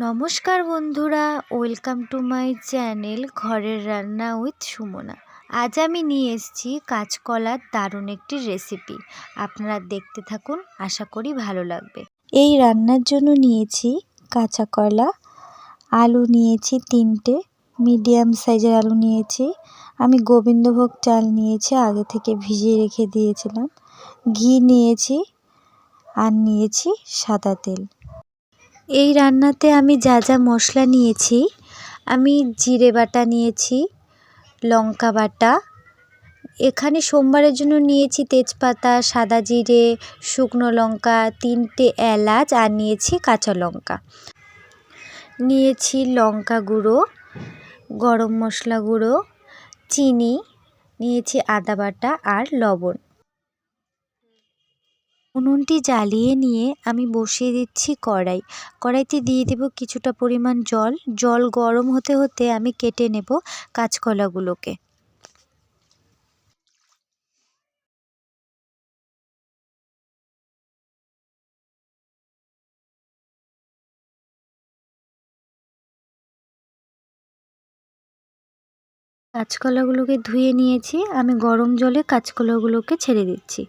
নমস্কার বন্ধুরা, welcome to my channel ঘরের রান্না উইথ সুমনা। আজ আমি নিয়ে এসেছি কাঁচকলার দারুণ একটি রেসিপি। আপনারা দেখতে থাকুন, আশা করি ভালো লাগবে। এই রান্নার জন্য নিয়েছি কাঁচা কলা, আলু নিয়েছি 3টে, মিডিয়াম সাইজের আলু নিয়েছি। আমি গোবিন্দভোগ চাল নিয়েছি, আগে থেকে ভিজিয়ে রেখে দিয়েছিলাম। ঘি নিয়েছি আর নিয়েছি সাদা তেল। এই রান্নাতে আমি যা যা মশলা নিয়েছি, আমি জিরে বাটা নিয়েছি, লঙ্কা বাটা, এখানে সোমবারের জন্য নিয়েছি তেজপাতা, সাদা জিরে, শুকনো লঙ্কা, 3টে এলাচ আর নিয়েছি কাঁচা লঙ্কা। নিয়েছি লঙ্কা গুঁড়ো, গরম মশলা গুঁড়ো, চিনি, নিয়েছি আদা বাটা আর লবণ। উনুনটি জ্বালিয়ে নিয়ে আমি বসিয়ে দিচ্ছি কড়াইতে দিয়ে দেব কিছুটা পরিমাণ জল গরম হতে হতে আমি কেটে নেব কাঁচকলাগুলোকে। কাঁচকলাগুলোকে ধুয়ে নিয়েছি, আমি গরম জলে কাঁচকলাগুলোকে ছেড়ে দিচ্ছি।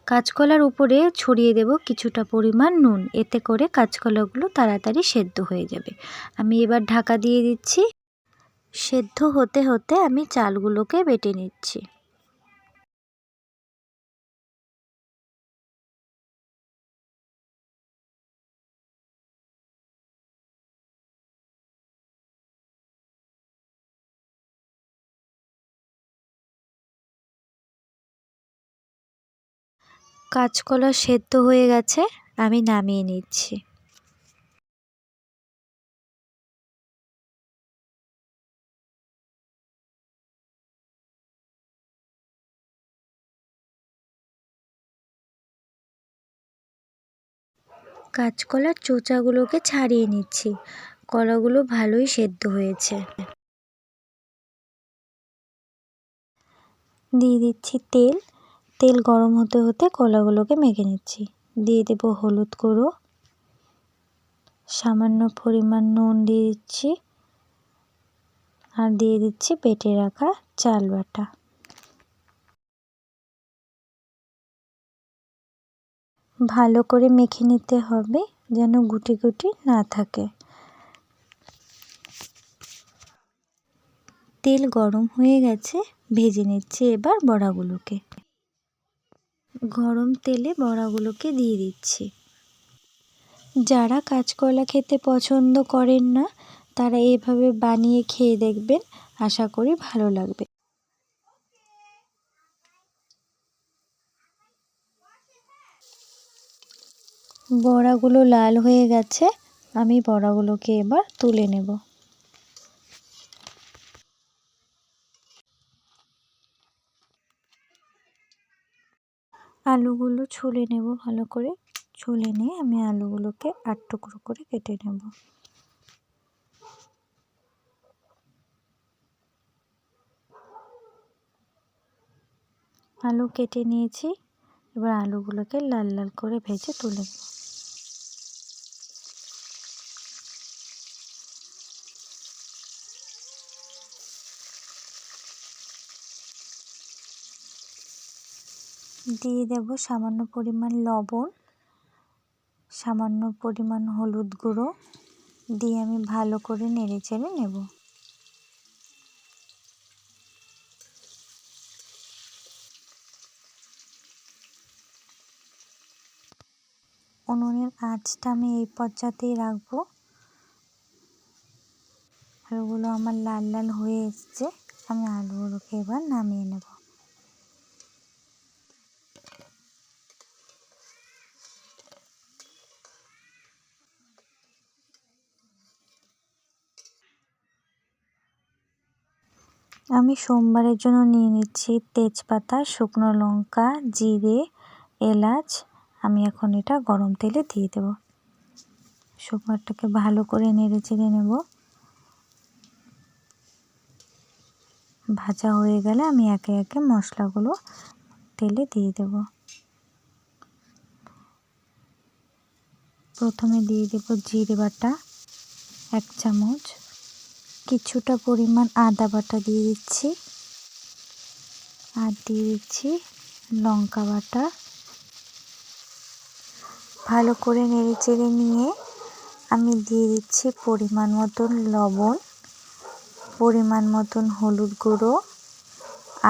কাঁচকলার উপরে ছড়িয়ে দেব কিছুটা পরিমাণ নুন, এতে করে কাঁচকলাগুলো তাড়াতাড়ি সেদ্ধ হয়ে যাবে। আমি এবার ঢাকা দিয়ে দিচ্ছি। সেদ্ধ হতে হতে আমি চালগুলোকে বেটে নিচ্ছি। কাঁচকলা সেদ্ধ হয়ে গেছে, আমি নামিয়ে নিচ্ছি। কাঁচকলার চোচাগুলোকে ছাড়িয়ে নিচ্ছি। কলাগুলো ভালোই সেদ্ধ হয়েছে। দিয়ে দিচ্ছি তেল গরম হতে হতে কলাগুলোকে মেখে নিচ্ছি। দিয়ে দেব হলুদ গুঁড়ো, সামান্য পরিমাণ নুন দিয়ে দিচ্ছি আর দিয়ে দিচ্ছি বেটে রাখা চাল বাটা। ভালো করে মেখে নিতে হবে যেন গুটি গুটি না থাকে। তেল গরম হয়ে গেছে, ভেজে নিচ্ছি এবার বড়াগুলোকে। গরম তেলে বড়াগুলোকে দিয়ে দিচ্ছি। যারা কাঁচকলা খেতে পছন্দ করেন না, তারা এভাবে বানিয়ে খেয়ে দেখবেন, আশা করি ভালো লাগবে। বড়াগুলো লাল হয়ে গেছে, আমি বড়াগুলোকে এবার তুলে নেব। আলুগুলো ছুলে নেব, ভালো করে ছুলে নিয়ে আমি আলুগুলোকে 8 টুকরো করে কেটে নেব। আলু কেটে নিয়েছি, এবার আলুগুলোকে লাল লাল করে ভেজে তুলে নেব। দিয়ে দেব সামান্য পরিমাণ লবণ, সামান্য পরিমাণ হলুদ গুঁড়ো, দিয়ে আমি ভালো করে নেড়ে চেড়ে নেব। উনুনের আঁচটা আমি এই পর্যাতেই রাখবো। আলুগুলো আমার লাল লাল হয়ে এসছে, আমি আলুগুলোকে এবার নামিয়ে নেব। আমি সোমবারের জন্য নিয়ে নিচ্ছি তেজপাতা, শুকনো লঙ্কা, জিরে, এলাচ। আমি এখন এটা গরম তেলে দিয়ে দেব। সোমবারটাকে ভালো করে নেড়ে চেড়ে নেব। ভাজা হয়ে গেলে আমি একে একে মশলাগুলো তেলে দিয়ে দেব। প্রথমে দিয়ে দেব জিরে বাটা 1 চামচ। কিছুটা পরিমাণ আদা বাটা দিয়ে দিচ্ছি, আর দিয়ে দিচ্ছি লঙ্কা বাটা। ভালো করে নেড়েচেড়ে নিয়ে আমি দিয়ে দিচ্ছি পরিমাণ মতন লবণ, পরিমাণ মতন হলুদ গুঁড়ো,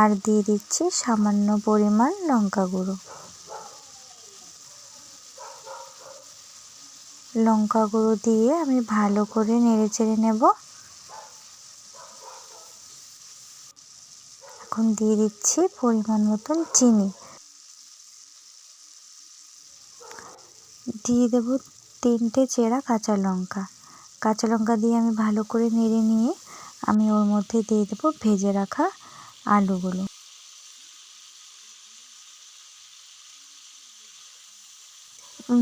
আর দিয়ে দিচ্ছি সামান্য পরিমাণ লঙ্কা গুঁড়ো। লঙ্কা গুঁড়ো দিয়ে আমি ভালো করে নেড়েচেড়ে নেব। এখন দিয়ে দিচ্ছি পরিমাণ মতন চিনি, দিয়ে দেব 3টে চেরা কাঁচা লঙ্কা। কাঁচা লঙ্কা দিয়ে আমি ভালো করে নেড়ে নিয়ে আমি ওর মধ্যে দিয়ে দেব ভেজে রাখা আলুগুলো।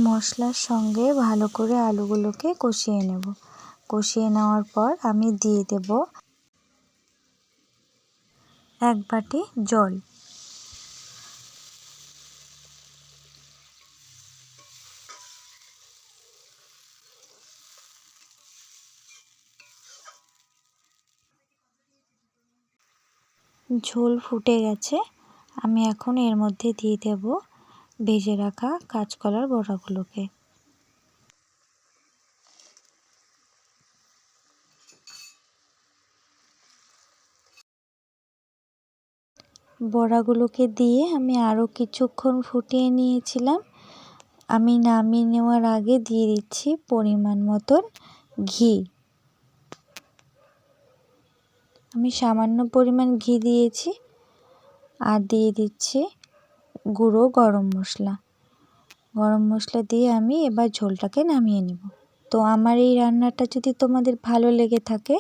মশলার সঙ্গে ভালো করে আলুগুলোকে কষিয়ে নেব। কষিয়ে নেওয়ার পর আমি দিয়ে দেব 1 বাটি জল। ঝোল ফুটে গেছে, আমি এখন এর মধ্যে দিয়ে দেব ভেজে রাখা কাঁচকলার বড়াগুলোকে। বড়াগুলোকে দিয়ে আমি আরও কিছুক্ষণ ফুটিয়ে নিয়েছিলাম। আমি নামিয়ে নেওয়ার আগে দিয়ে দিচ্ছি পরিমাণ মতন ঘি। আমি সামান্য পরিমাণ ঘি দিয়েছি, আর দিয়ে দিচ্ছি গুঁড়ো গরম মশলা। গরম মশলা দিয়ে আমি এবার ঝোলটাকে নামিয়ে নেব। তো আমার এই রান্নাটা যদি তোমাদের ভালো লেগে থাকে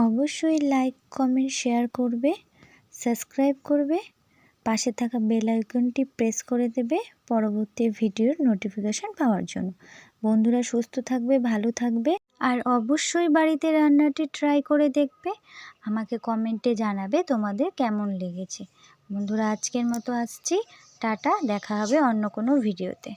অবশ্যই লাইক, কমেন্ট, শেয়ার করবে, সাবস্ক্রাইব করবে, পাশে থাকা বেল আইকনটি প্রেস করে দেবে পরবর্তী ভিডিওর নোটিফিকেশন পাওয়ার জন্য। বন্ধুরা সুস্থ থাকবে, ভালো থাকবে, আর অবশ্যই বাড়িতে রান্নাটি ট্রাই করে দেখবে। আমাকে কমেন্টে জানাবে তোমাদের কেমন লেগেছে। বন্ধুরা আজকের মতো আসছি, টাটা, দেখা হবে অন্য কোনো ভিডিওতে।